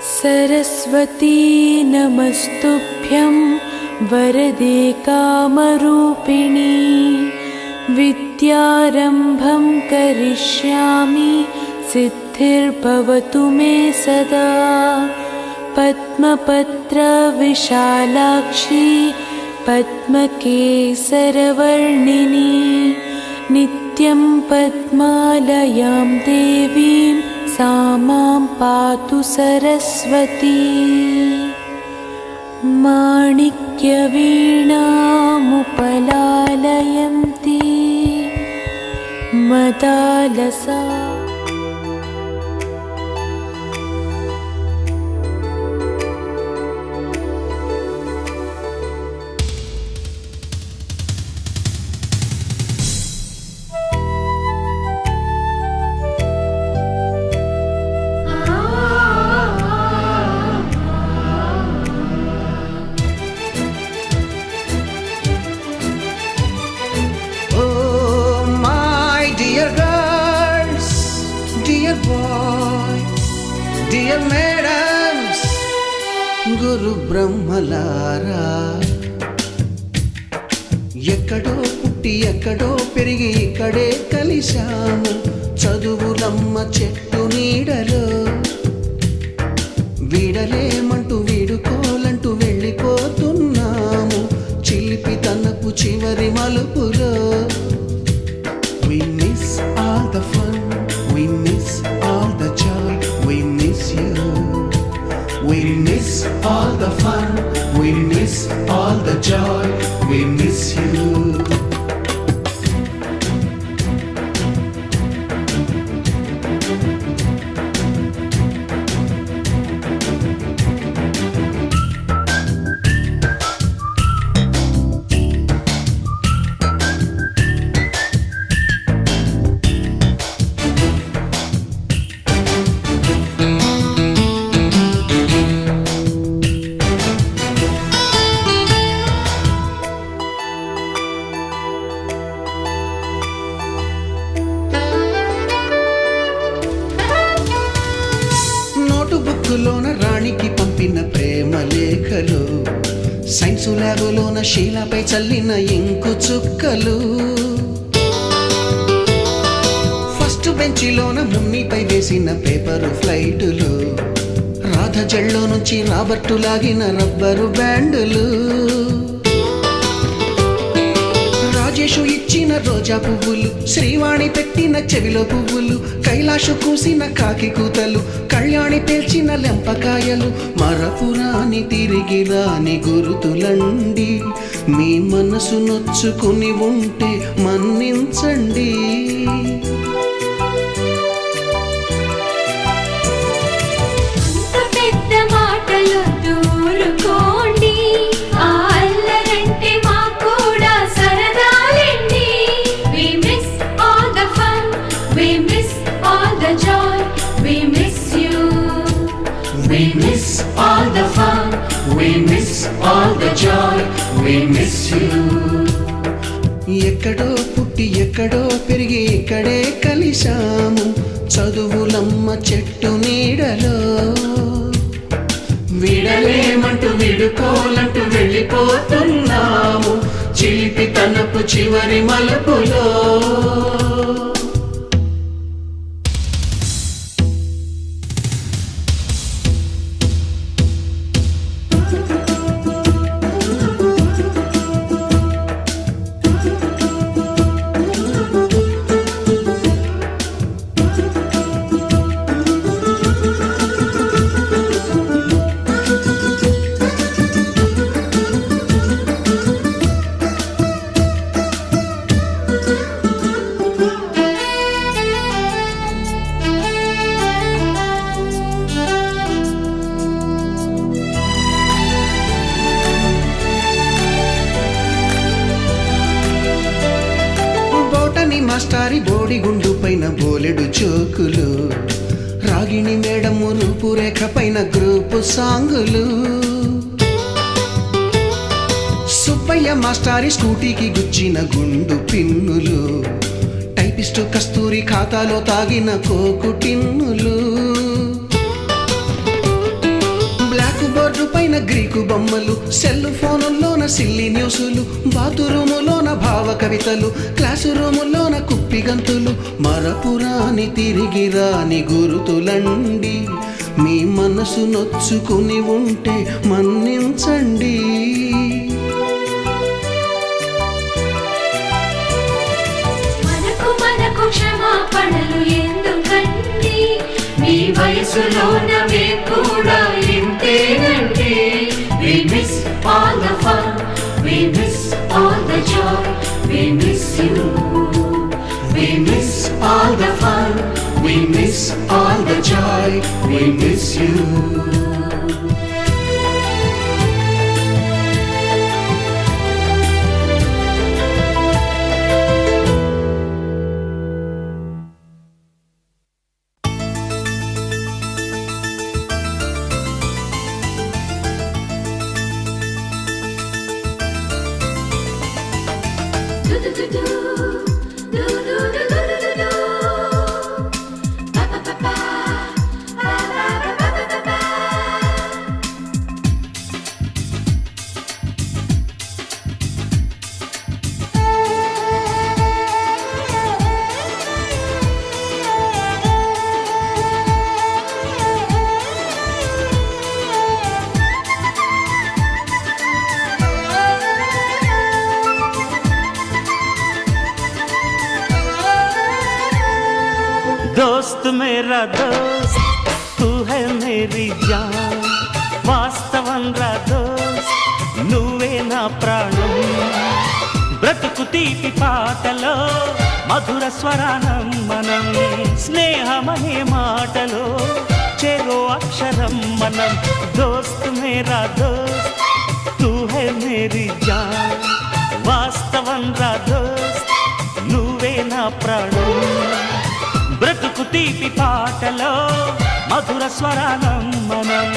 सरस्वती नमस्तुभ्यं वरदे कामरूपिणी विद्यारम्भं करिष्यामि सिद्धिर्भवतु मे सदा पद्मपत्रविशालाक्षी पद्मकेसरवर्णिनी नित्यं पद्मालयां देवीं सा मां पातु सरस्वती माणिक्यवीणामुपलालयन्ती मदालसा Dear madams, గురు బ్రహ్మలారా, ఎక్కడో పుట్టి ఎక్కడో పెరిగి ఇక్కడే కలిశాము చదువులమ్మ చెట్టు నీడలో. వీడలేమంటూ వీడుకోలంటూ వెళ్ళిపోతున్నాము చిలిపి తనపు చివరి మలుపులో. We miss all the fun, we miss all the joy, we miss you. We miss all the fun, we miss all the joy, we miss you. బుక్కులోన రాణికి పంపిన ప్రేమ లేఖలు, సైన్సు ల్యాబులోన శీలపై చల్లిన ఇంకు చుక్కలు, ఫస్ట్ బెంచిలోన మున్నిపై వేసిన పేపరు ఫ్లైటులు, రాధ జల్లో నుంచి రాబర్టు లాగిన rubber బ్యాండులు, Rajesh ఇచ్చిన రోజా పువ్వులు, శ్రీవాణి పెట్టిన చెవిలో పువ్వులు, కైలాషు కూసిన కాకి కూతలు, కళ్యాణి పేల్చిన లెంపకాయలు, మరపురాని తిరిగి రాని గురుతులండి. మీ మనసు నొచ్చుకుని ఉంటే మన్నించండి. We miss all the fun, we miss all the joy, we miss you. ఎక్కడో పుట్టి ఎక్కడో పెరిగి ఇక్కడే కలిశాము చదువులమ్మ చెట్టు నీడలో. వీడలేమంటూ వీడుకోలంటూ వెళ్ళిపోతున్నాము చిలిపి తనపు చివరి మలుపులో. మాస్టారి బోడిగుండు పైన బోలెడు చోకులు, రాగిణి మేడము రూపురేఖ పైన గ్రూపు సాంగులు, సుబ్బయ్య మాస్టారి స్కూటీకి గుచ్చిన గుండు పిన్నులు, టైపిస్టు కస్తూరి ఖాతాలో తాగిన కోకు టిన్నులు, సెల్ ఫోనుల్లోన సిల్లి న్యూసులు, బాతురూములోన భావ కవితలు, క్లాసు రూముల్లోన కుప్పిగంతులు, మరపురాని తిరిగి రాని గురుతులండి. మీ మనసు నొచ్చుకుని ఉంటే మన్నించండి. మనకు క్షమాపణలు ఎందుకండి, మీ వయసులోన మేము కూడా ఇంతేనండి. We miss all the fun, we miss all the joy, we miss you. We miss all the fun, we miss all the joy, we miss you. दोस्त मेरा दोस्त तू है मेरी जान, వాస్తవం రా దోస్త్ నువ్వే నా ప్రాణం. బ్రతుకు తీపి పాటలో మధుర స్వరానం మనం, స్నేహమనే మాటలో చెరో అక్షరం మనం. దోస్త్ మేరా దోస్త్ తూ హై మేరీ జాన్, వాస్తవం రా దోస్త్ నువ్వే నా ప్రాణం. బ్రతుకు తీపి పాటలో మధుర స్వరానం మనం.